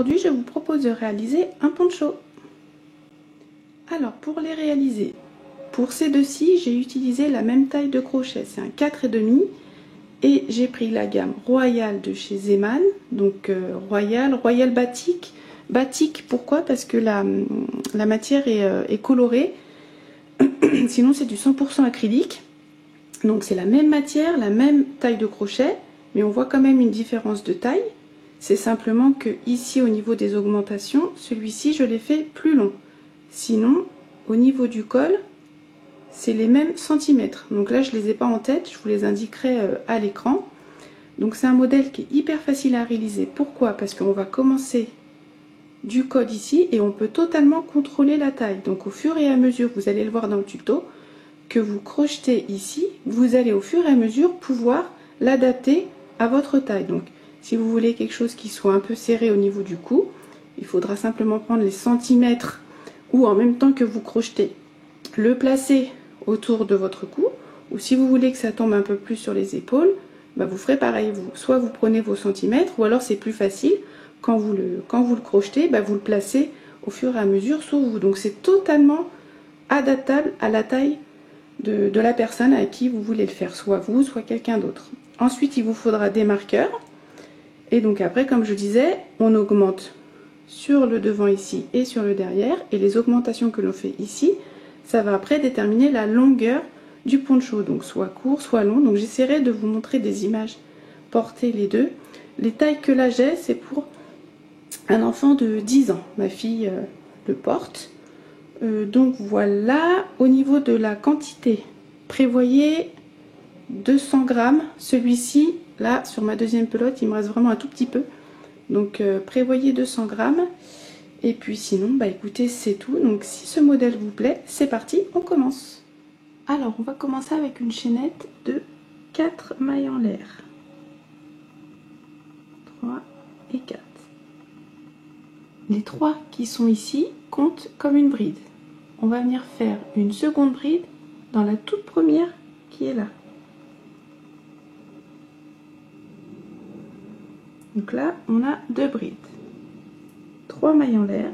Aujourd'hui, je vous propose de réaliser un poncho. Alors, pour les réaliser, pour ces deux-ci, j'ai utilisé la même taille de crochet, c'est un 4,5 et j'ai pris la gamme Royal de chez Zeman, donc Royal Batik. Batik, pourquoi? Parce que la matière est colorée, sinon c'est du 100% acrylique. Donc c'est la même matière, la même taille de crochet, mais on voit quand même une différence de taille. C'est simplement que ici au niveau des augmentations, celui-ci je l'ai fait plus long. Sinon, au niveau du col, c'est les mêmes centimètres. Donc là je les ai pas en tête, je vous les indiquerai à l'écran. Donc c'est un modèle qui est hyper facile à réaliser. Pourquoi? Parce qu'on va commencer du col ici et on peut totalement contrôler la taille. Donc au fur et à mesure, vous allez le voir dans le tuto, que vous crochetez ici, vous allez au fur et à mesure pouvoir l'adapter à votre taille. Donc si vous voulez quelque chose qui soit un peu serré au niveau du cou, il faudra simplement prendre les centimètres ou en même temps que vous crochetez, le placer autour de votre cou. Ou si vous voulez que ça tombe un peu plus sur les épaules, bah vous ferez pareil. Soit vous prenez vos centimètres, ou alors c'est plus facile, quand vous le crochetez, bah vous le placez au fur et à mesure sur vous. Donc c'est totalement adaptable à la taille de la personne à qui vous voulez le faire, soit vous, soit quelqu'un d'autre. Ensuite, il vous faudra des marqueurs. Et donc après, comme je disais, on augmente sur le devant ici et sur le derrière. Et les augmentations que l'on fait ici, ça va après déterminer la longueur du poncho. Donc soit court, soit long. Donc j'essaierai de vous montrer des images portées les deux. Les tailles que là j'ai, c'est pour un enfant de 10 ans. Ma fille le porte. Donc voilà, au niveau de la quantité, prévoyez 200 grammes. Celui-ci, là, sur ma deuxième pelote, il me reste vraiment un tout petit peu. Donc prévoyez 200 grammes. Et puis sinon, bah écoutez, c'est tout. Donc si ce modèle vous plaît, c'est parti, on commence. Alors, on va commencer avec une chaînette de 4 mailles en l'air. 3 et 4. Les 3 qui sont ici comptent comme une bride. On va venir faire une seconde bride dans la toute première qui est là. Donc là, on a 2 brides. 3 mailles en l'air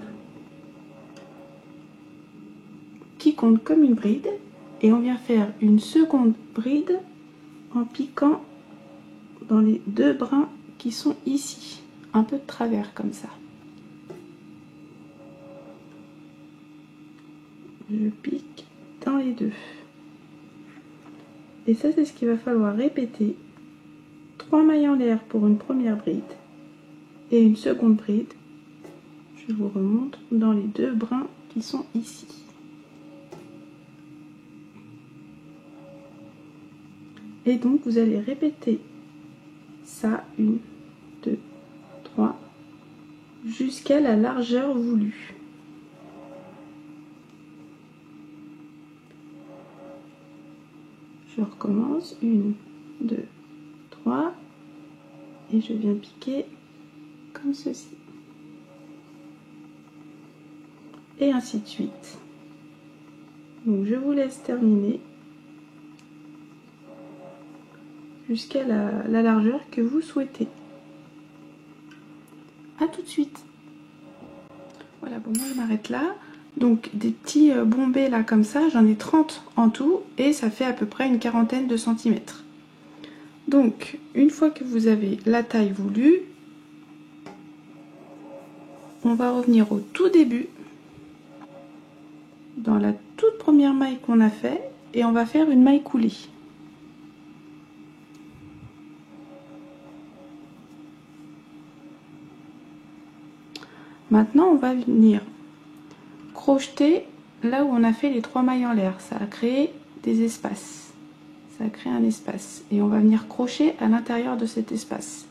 qui comptent comme une bride. Et on vient faire une seconde bride en piquant dans les 2 brins qui sont ici. Un peu de travers comme ça. Je pique dans les 2. Et ça, c'est ce qu'il va falloir répéter. 3 mailles en l'air pour une première bride et une seconde bride. Je vous remonte dans les 2 brins qui sont ici. Et donc, vous allez répéter ça, 1, 2, 3, jusqu'à la largeur voulue. Je recommence, 1, 2, 3, et je viens piquer comme ceci. Et ainsi de suite. Donc je vous laisse terminer jusqu'à la largeur que vous souhaitez. A tout de suite. Voilà, bon, moi je m'arrête là. Donc des petits bombés là comme ça, j'en ai 30 en tout et ça fait à peu près une quarantaine de centimètres. Donc une fois que vous avez la taille voulue, on va revenir au tout début, dans la toute première maille qu'on a fait, et on va faire une maille coulée. Maintenant on va venir crocheter là où on a fait les 3 mailles en l'air. Ça a créé des espaces, ça a créé un espace et on va venir crocher à l'intérieur de cet espace.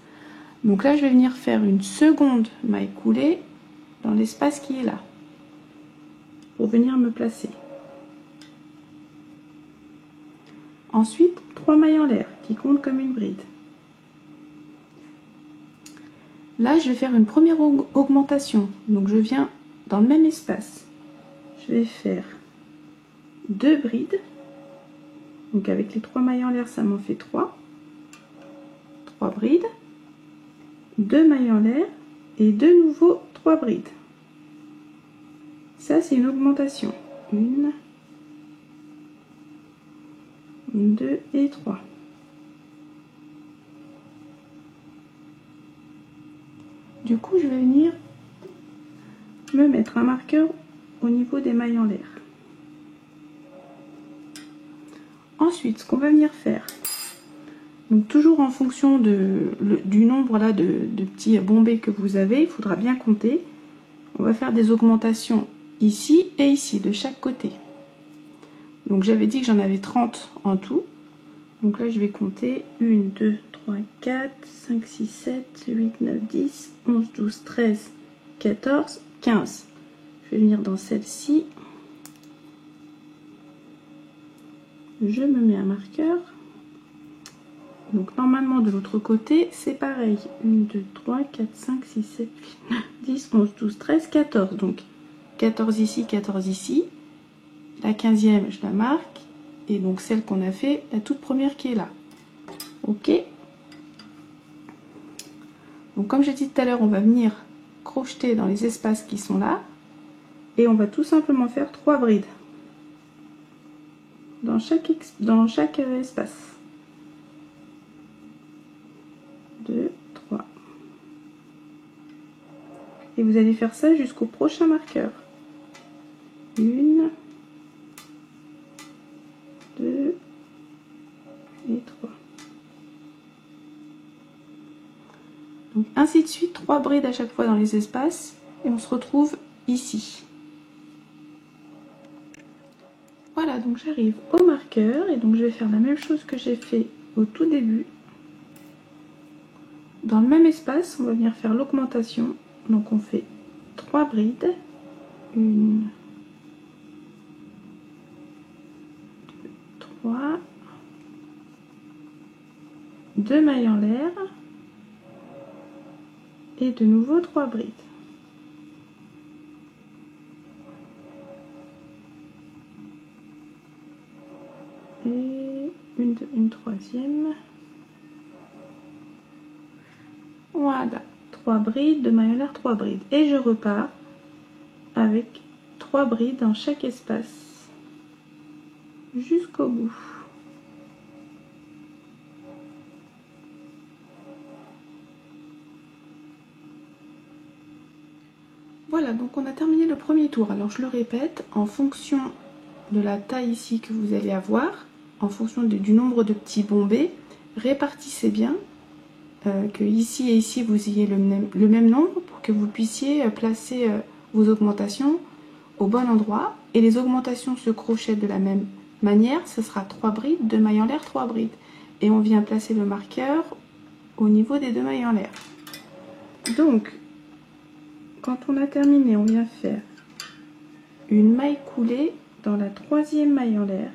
Donc là je vais venir faire une seconde maille coulée dans l'espace qui est là pour venir me placer. Ensuite 3 mailles en l'air qui comptent comme une bride. Là je vais faire une première augmentation, donc je viens dans le même espace. Je vais faire 2 brides, donc avec les 3 mailles en l'air ça m'en fait 3. 3 brides, 2 mailles en l'air et de nouveau 3 brides. Ça, c'est une augmentation. 1, 2 et 3. Du coup, je vais venir me mettre un marqueur au niveau des mailles en l'air. Ensuite, ce qu'on va venir faire, donc toujours en fonction du nombre là de petits bombés que vous avez, il faudra bien compter. On va faire des augmentations ici et ici, de chaque côté. Donc j'avais dit que j'en avais 30 en tout. Donc là, je vais compter 1, 2, 3, 4, 5, 6, 7, 8, 9, 10, 11, 12, 13, 14, 15. Je vais venir dans celle-ci. Je me mets un marqueur. Donc normalement de l'autre côté, c'est pareil. 1, 2, 3, 4, 5, 6, 7, 8, 9, 10, 11, 12, 13, 14. Donc 14 ici, 14 ici. La 15e, je la marque. Et donc celle qu'on a fait, la toute première qui est là. Ok. Donc comme j'ai dit tout à l'heure, on va venir crocheter dans les espaces qui sont là. Et on va tout simplement faire 3 brides. Dans chaque espace. 2, 3. Et vous allez faire ça jusqu'au prochain marqueur. 1, 2 et 3. Donc ainsi de suite, 3 brides à chaque fois dans les espaces. Et on se retrouve ici. Voilà, donc j'arrive au marqueur. Et donc je vais faire la même chose que j'ai fait au tout début. Dans le même espace, on va venir faire l'augmentation. Donc on fait 3 brides. 1, 2, 3. 2 mailles en l'air. Et de nouveau 3 brides. Et une troisième. Voilà, 3 brides, 2 mailles en l'air, 3 brides. Et je repars avec 3 brides dans chaque espace jusqu'au bout. Voilà, donc on a terminé le premier tour. Alors je le répète, en fonction de la taille ici que vous allez avoir, en fonction du nombre de petits bombés, répartissez bien. Que ici et ici vous ayez le même nombre pour que vous puissiez placer vos augmentations au bon endroit. Et les augmentations se crochettent de la même manière, ce sera 3 brides, 2 mailles en l'air, 3 brides. Et on vient placer le marqueur au niveau des 2 mailles en l'air. Donc, quand on a terminé, on vient faire une maille coulée dans la 3e maille en l'air.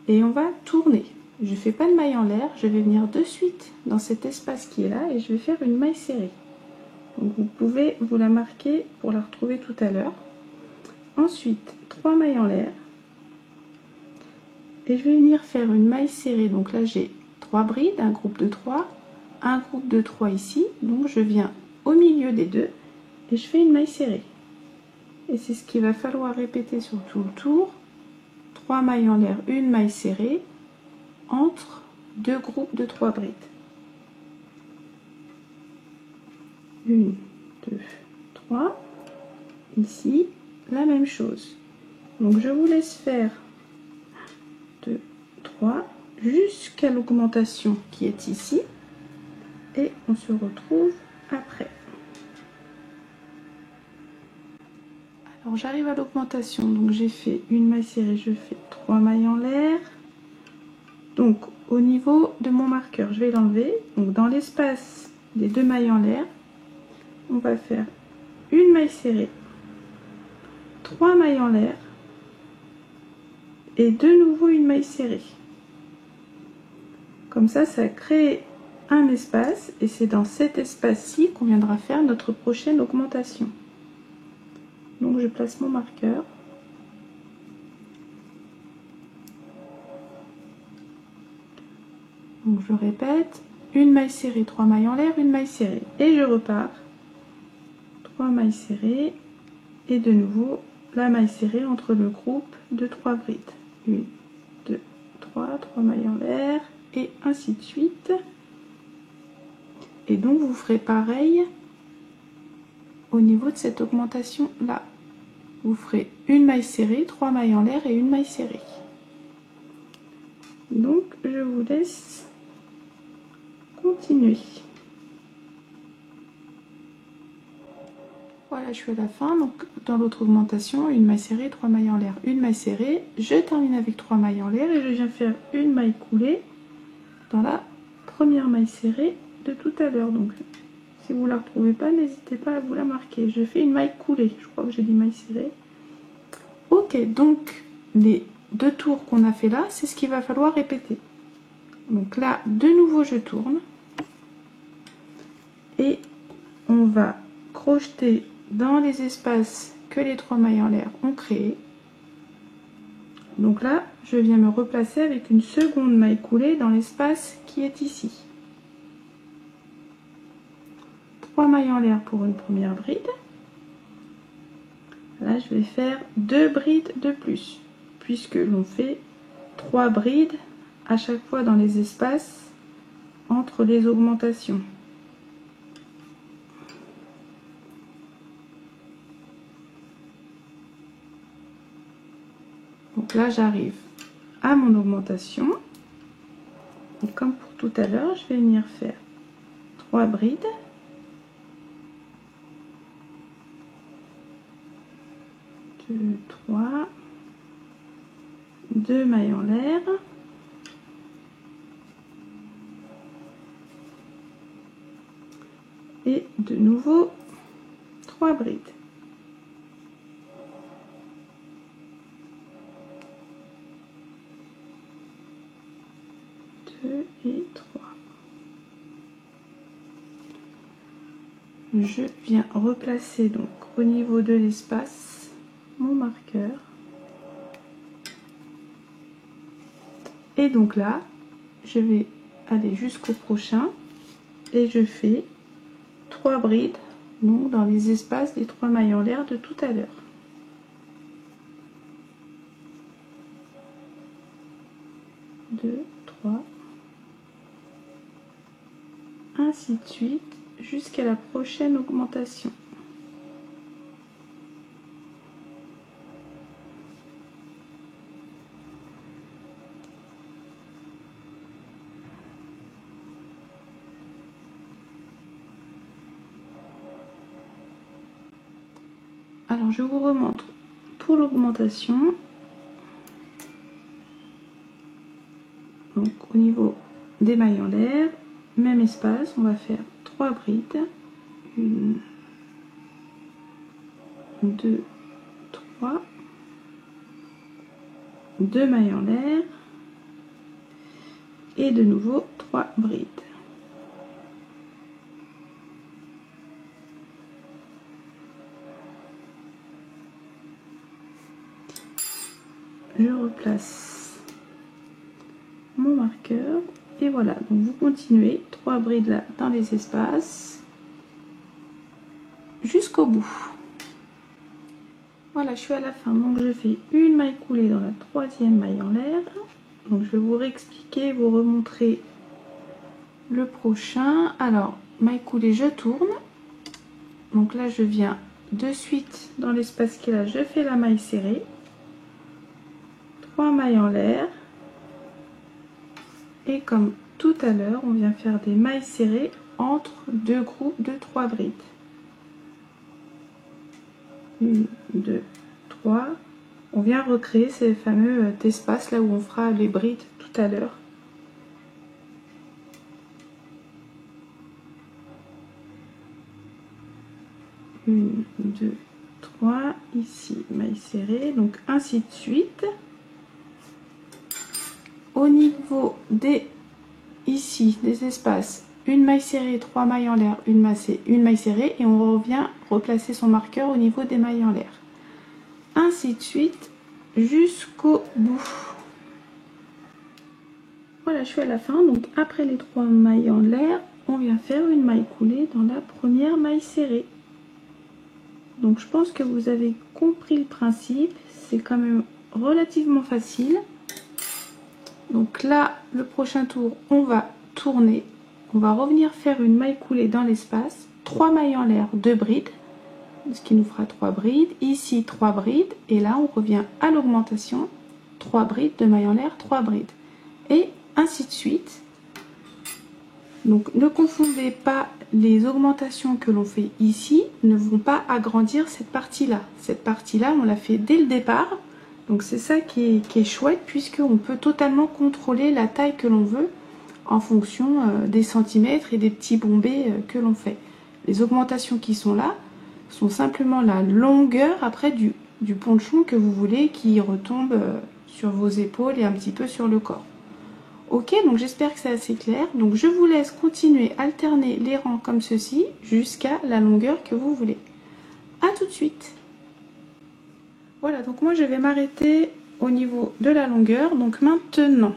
Et on va tourner. Je ne fais pas de maille en l'air, je vais venir de suite dans cet espace qui est là et je vais faire une maille serrée. Donc vous pouvez vous la marquer pour la retrouver tout à l'heure. Ensuite, 3 mailles en l'air. Et je vais venir faire une maille serrée. Donc là j'ai 3 brides, un groupe de 3, un groupe de 3 ici. Donc je viens au milieu des deux et je fais une maille serrée. Et c'est ce qu'il va falloir répéter sur tout le tour. 3 mailles en l'air, une maille serrée entre 2 groupes de 3 brides. 1, 2, 3. Ici, la même chose. Donc je vous laisse faire 2, 3 jusqu'à l'augmentation qui est ici. Et on se retrouve après. Alors j'arrive à l'augmentation. Donc j'ai fait une maille serrée, je fais 3 mailles en l'air. Donc au niveau de mon marqueur, je vais l'enlever. Donc dans l'espace des 2 mailles en l'air, on va faire une maille serrée, 3 mailles en l'air et de nouveau une maille serrée. Comme ça, ça crée un espace et c'est dans cet espace-ci qu'on viendra faire notre prochaine augmentation. Donc je place mon marqueur. Donc je répète, une maille serrée, 3 mailles en l'air, une maille serrée. Et je repars. 3 mailles serrées. Et de nouveau, la maille serrée entre le groupe de 3 brides. 1, 2, 3 mailles en l'air. Et ainsi de suite. Et donc, vous ferez pareil au niveau de cette augmentation là. Vous ferez une maille serrée, 3 mailles en l'air et une maille serrée. Donc je vous laisse continuer. Voilà, je suis à la fin. Donc dans l'autre augmentation, une maille serrée, 3 mailles en l'air, une maille serrée. Je termine avec 3 mailles en l'air et je viens faire une maille coulée dans la première maille serrée de tout à l'heure. Donc si vous ne la retrouvez pas, n'hésitez pas à vous la marquer. Je fais une maille coulée. Je crois que j'ai dit maille serrée. Ok, donc les 2 tours qu'on a fait là, c'est ce qu'il va falloir répéter. Donc là, de nouveau, je tourne. Et on va crocheter dans les espaces que les 3 mailles en l'air ont créés. Donc là, je viens me replacer avec une seconde maille coulée dans l'espace qui est ici. 3 mailles en l'air pour une première bride. Là, je vais faire 2 brides de plus, puisque l'on fait 3 brides à chaque fois dans les espaces entre les augmentations. Donc là, j'arrive à mon augmentation. Et comme pour tout à l'heure, je vais venir faire 3 brides. 2, 3, 2 mailles en l'air, et de nouveau 3 brides. 2 et 3. Je viens replacer donc au niveau de l'espace mon marqueur. Et donc là, je vais aller jusqu'au prochain et je fais 3 brides donc dans les espaces des 3 mailles en l'air de tout à l'heure. 2, 3, ainsi de suite jusqu'à la prochaine augmentation. Alors je vous remontre pour l'augmentation. Donc au niveau des mailles en l'air, même espace, on va faire 3 brides. 1, 2, 3. 2 mailles en l'air. Et de nouveau 3 brides. Je replace mon marqueur et voilà, donc vous continuez 3 brides là dans les espaces jusqu'au bout. Voilà, je suis à la fin, donc je fais une maille coulée dans la 3e maille en l'air. Donc je vais vous réexpliquer, vous remontrer le prochain. Alors maille coulée, je tourne, donc là je viens de suite dans l'espace qui est là, je fais la maille serrée, 3 mailles en l'air, et comme tout à l'heure, on vient faire des mailles serrées entre 2 groupes de 3 brides. 1, 2, 3. On vient recréer ces fameux espaces là où on fera les brides tout à l'heure. Une, 2, 3, ici maille serrée, donc ainsi de suite. Au niveau des ici des espaces, une maille serrée, 3 mailles en l'air, une maille serrée, et on revient replacer son marqueur au niveau des mailles en l'air. Ainsi de suite jusqu'au bout. voilà, je suis à la fin. Donc après les 3 mailles en l'air, on vient faire une maille coulée dans la première maille serrée. Donc je pense que vous avez compris le principe, c'est quand même relativement facile. Donc là, le prochain tour, on va tourner, on va revenir faire une maille coulée dans l'espace, 3 mailles en l'air, 2 brides, ce qui nous fera 3 brides, ici 3 brides, et là on revient à l'augmentation, 3 brides, 2 mailles en l'air, 3 brides, et ainsi de suite. Donc ne confondez pas, les augmentations que l'on fait ici ne vont pas agrandir cette partie-là. Cette partie-là, on l'a fait dès le départ. Donc c'est ça qui est chouette, puisqu'on peut totalement contrôler la taille que l'on veut en fonction des centimètres et des petits bombés que l'on fait. Les augmentations qui sont là sont simplement la longueur après du ponchon que vous voulez qui retombe sur vos épaules et un petit peu sur le corps. Ok, donc j'espère que c'est assez clair. Donc je vous laisse continuer, alterner les rangs comme ceci jusqu'à la longueur que vous voulez. À tout de suite. Voilà, donc moi je vais m'arrêter au niveau de la longueur. Donc maintenant,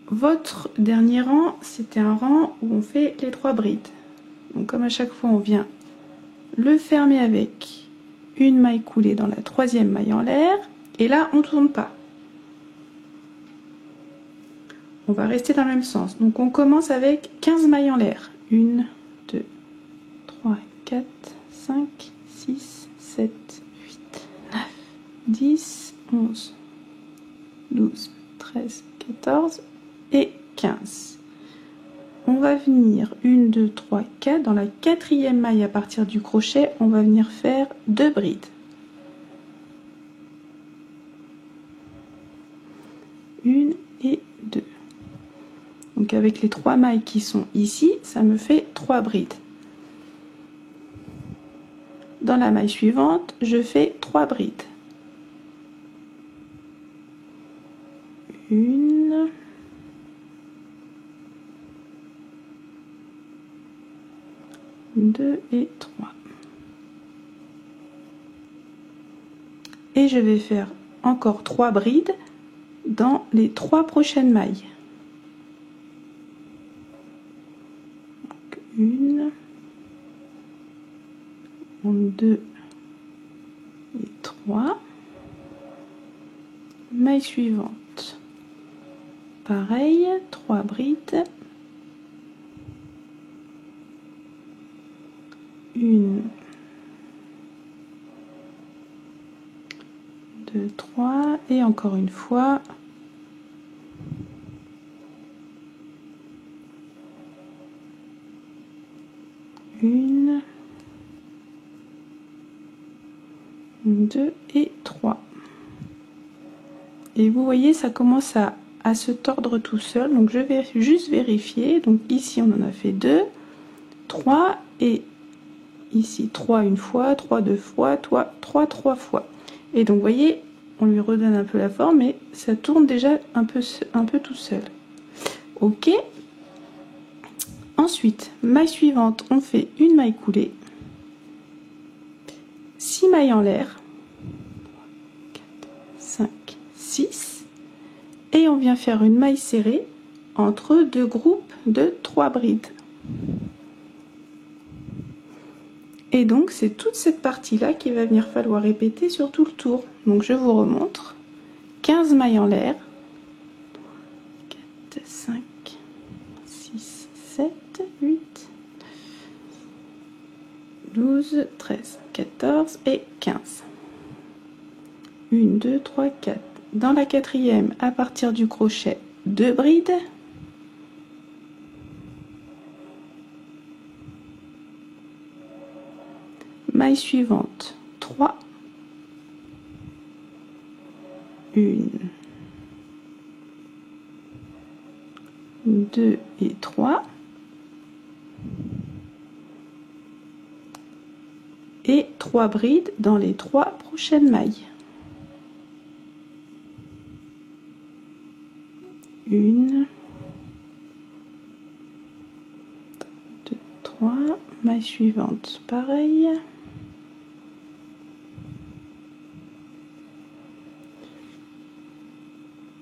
votre dernier rang, c'était un rang où on fait les 3 brides. Donc comme à chaque fois, on vient le fermer avec une maille coulée dans la 3e maille en l'air. Et là, on ne tourne pas. On va rester dans le même sens. Donc on commence avec 15 mailles en l'air. 1, 2, 3, 4, 5, 6, 7, 8, 9, 10, 11, 12, 13, 14 et 15. On va venir 1, 2, 3, 4. Dans la 4e maille à partir du crochet, on va venir faire 2 brides. 1 et 2. Donc avec les 3 mailles qui sont ici, ça me fait 3 brides. Dans la maille suivante, je fais 3 brides. 1, 2 et 3. Et je vais faire encore 3 brides dans les 3 prochaines mailles. 1, 2 et 3. Maille suivante. Pareil, 3 brides. 1, 2, 3 et encore une fois. 1, 2 et 3. Et vous voyez, ça commence à se tordre tout seul. Donc je vais juste vérifier. Donc ici, on en a fait 2, 3 et ici 3 une fois, 3 deux fois, 3 trois fois. Et donc vous voyez, on lui redonne un peu la forme, mais ça tourne déjà un peu tout seul. Ok. Ensuite, maille suivante, on fait une maille coulée, 6 mailles en l'air, 4, 5, 6, et on vient faire une maille serrée entre 2 groupes de 3 brides. Et donc c'est toute cette partie-là qu'il va venir falloir répéter sur tout le tour. Donc je vous remontre. 15 mailles en l'air, 4, 5, 6, 7, 8, 12, 13, 14 et 15. 1, 2, 3, 4. Dans la 4e, à partir du crochet, 2 brides. Maille suivante, 3. 1, 2 et 3. Et 3 brides dans les 3 prochaines mailles. 1, 2, 3, maille suivante, pareil. 1,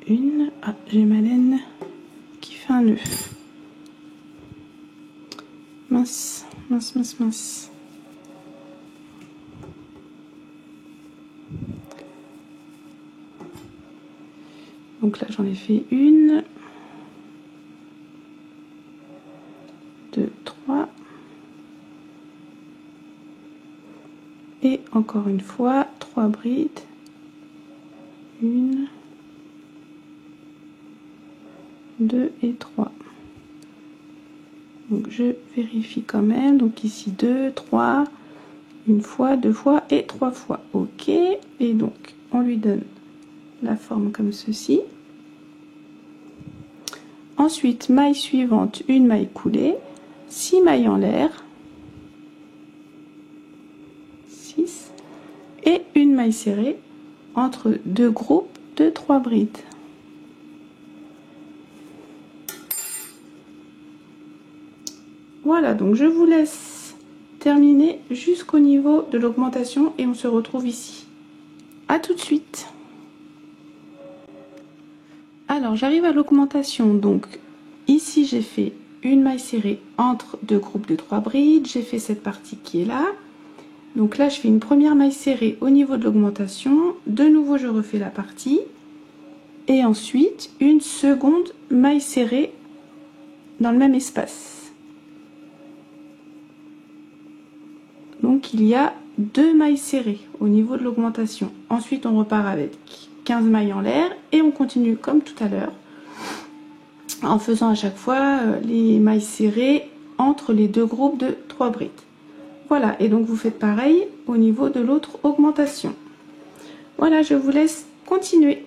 une. Ah, j'ai ma laine qui fait un nœud. Mince, mince, mince, mince. Donc là, j'en ai fait une, 2, 3. Et encore une fois, 3 brides. 1, 2 et 3. Donc je vérifie quand même. Donc ici 2, 3, une fois, 2 fois et 3 fois. Ok. Et donc on lui donne la forme comme ceci. Ensuite, maille suivante, une maille coulée, 6 mailles en l'air, 6, et une maille serrée entre deux groupes de 3 brides. Voilà, donc je vous laisse terminer jusqu'au niveau de l'augmentation et on se retrouve ici. À tout de suite. Alors j'arrive à l'augmentation, donc ici j'ai fait une maille serrée entre deux groupes de 3 brides, j'ai fait cette partie qui est là. Donc là je fais une première maille serrée au niveau de l'augmentation, de nouveau je refais la partie et ensuite une seconde maille serrée dans le même espace. Donc il y a 2 mailles serrées au niveau de l'augmentation. Ensuite on repart avec 15 mailles en l'air et on continue comme tout à l'heure en faisant à chaque fois les mailles serrées entre les deux groupes de 3 brides. Voilà, et donc vous faites pareil au niveau de l'autre augmentation. Voilà, je vous laisse continuer.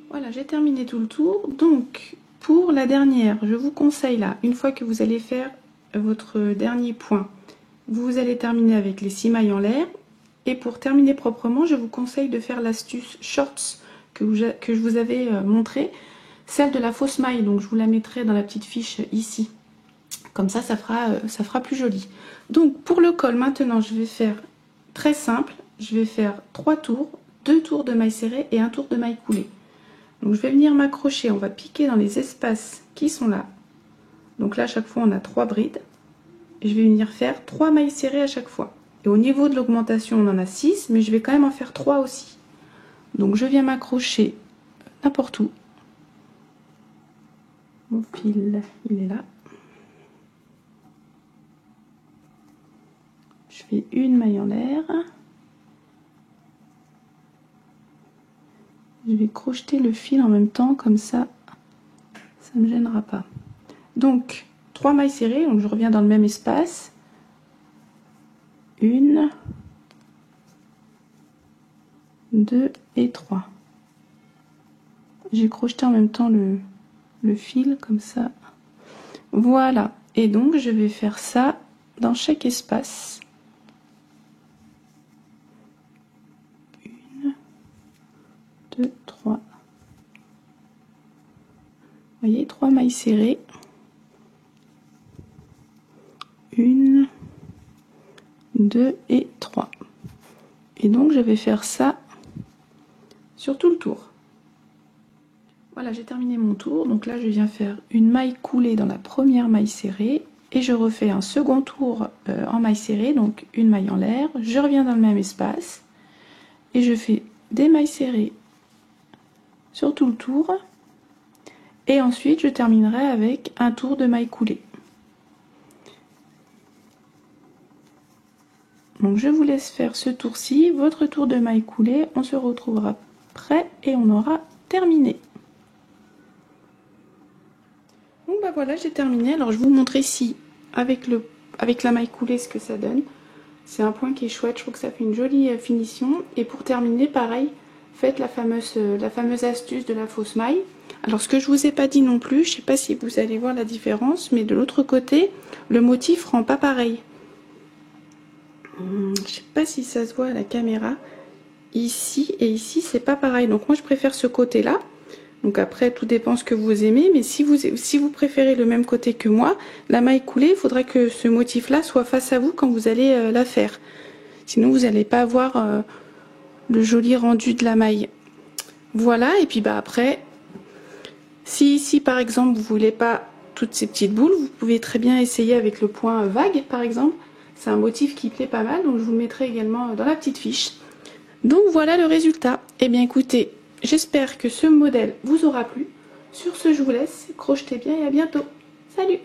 Voilà, j'ai terminé tout le tour. Donc pour la dernière, je vous conseille là, une fois que vous allez faire votre dernier point, vous allez terminer avec les 6 mailles en l'air. Et pour terminer proprement, je vous conseille de faire l'astuce shorts que je vous avais montré, celle de la fausse maille. Donc je vous la mettrai dans la petite fiche ici. Comme ça, ça fera plus joli. Donc pour le col, maintenant, je vais faire très simple. Je vais faire 3 tours, 2 tours de maille serrée et 1 tour de maille coulée. Donc je vais venir m'accrocher, on va piquer dans les espaces qui sont là. Donc là, à chaque fois, on a 3 brides. Je vais venir faire 3 mailles serrées à chaque fois. Et au niveau de l'augmentation, on en a 6, mais je vais quand même en faire 3 aussi. Donc je viens m'accrocher n'importe où. Mon fil, il est là. Je fais une maille en l'air. Je vais crocheter le fil en même temps, comme ça ne me gênera pas. Donc 3 mailles serrées, donc je reviens dans le même espace. 1, 2 et 3. J'ai crocheté en même temps le fil comme ça. Voilà, et donc je vais faire ça dans chaque espace. 1, 2, 3. Vous voyez, 3 mailles serrées. 1, 2 et 3. Et donc je vais faire ça sur tout le tour. Voilà, j'ai terminé mon tour. Donc là je viens faire une maille coulée dans la première maille serrée et je refais un second tour en maille serrée, donc une maille en l'air. Je reviens dans le même espace et je fais des mailles serrées sur tout le tour et ensuite je terminerai avec un tour de maille coulée. Donc je vous laisse faire ce tour-ci, votre tour de maille coulée, on se retrouvera prêt et on aura terminé. Donc bah voilà, j'ai terminé. Alors je vous montre ici avec la maille coulée ce que ça donne. C'est un point qui est chouette, je trouve que ça fait une jolie finition. Et pour terminer, pareil, faites la fameuse astuce de la fausse maille. Alors ce que je vous ai pas dit non plus, je sais pas si vous allez voir la différence, mais de l'autre côté, le motif rend pas pareil. Je sais pas si ça se voit à la caméra. Ici et ici, c'est pas pareil. Donc moi, je préfère ce côté-là. Donc après, tout dépend ce que vous aimez. Mais si vous préférez le même côté que moi, la maille coulée, il faudrait que ce motif-là soit face à vous quand vous allez la faire. Sinon, vous n'allez pas avoir le joli rendu de la maille. Voilà, et puis bah après, si ici par exemple vous voulez pas toutes ces petites boules, vous pouvez très bien essayer avec le point vague par exemple. C'est un motif qui plaît pas mal, donc je vous le mettrai également dans la petite fiche. Donc voilà le résultat. Eh bien écoutez, j'espère que ce modèle vous aura plu. Sur ce, je vous laisse, crochetez bien et à bientôt. Salut!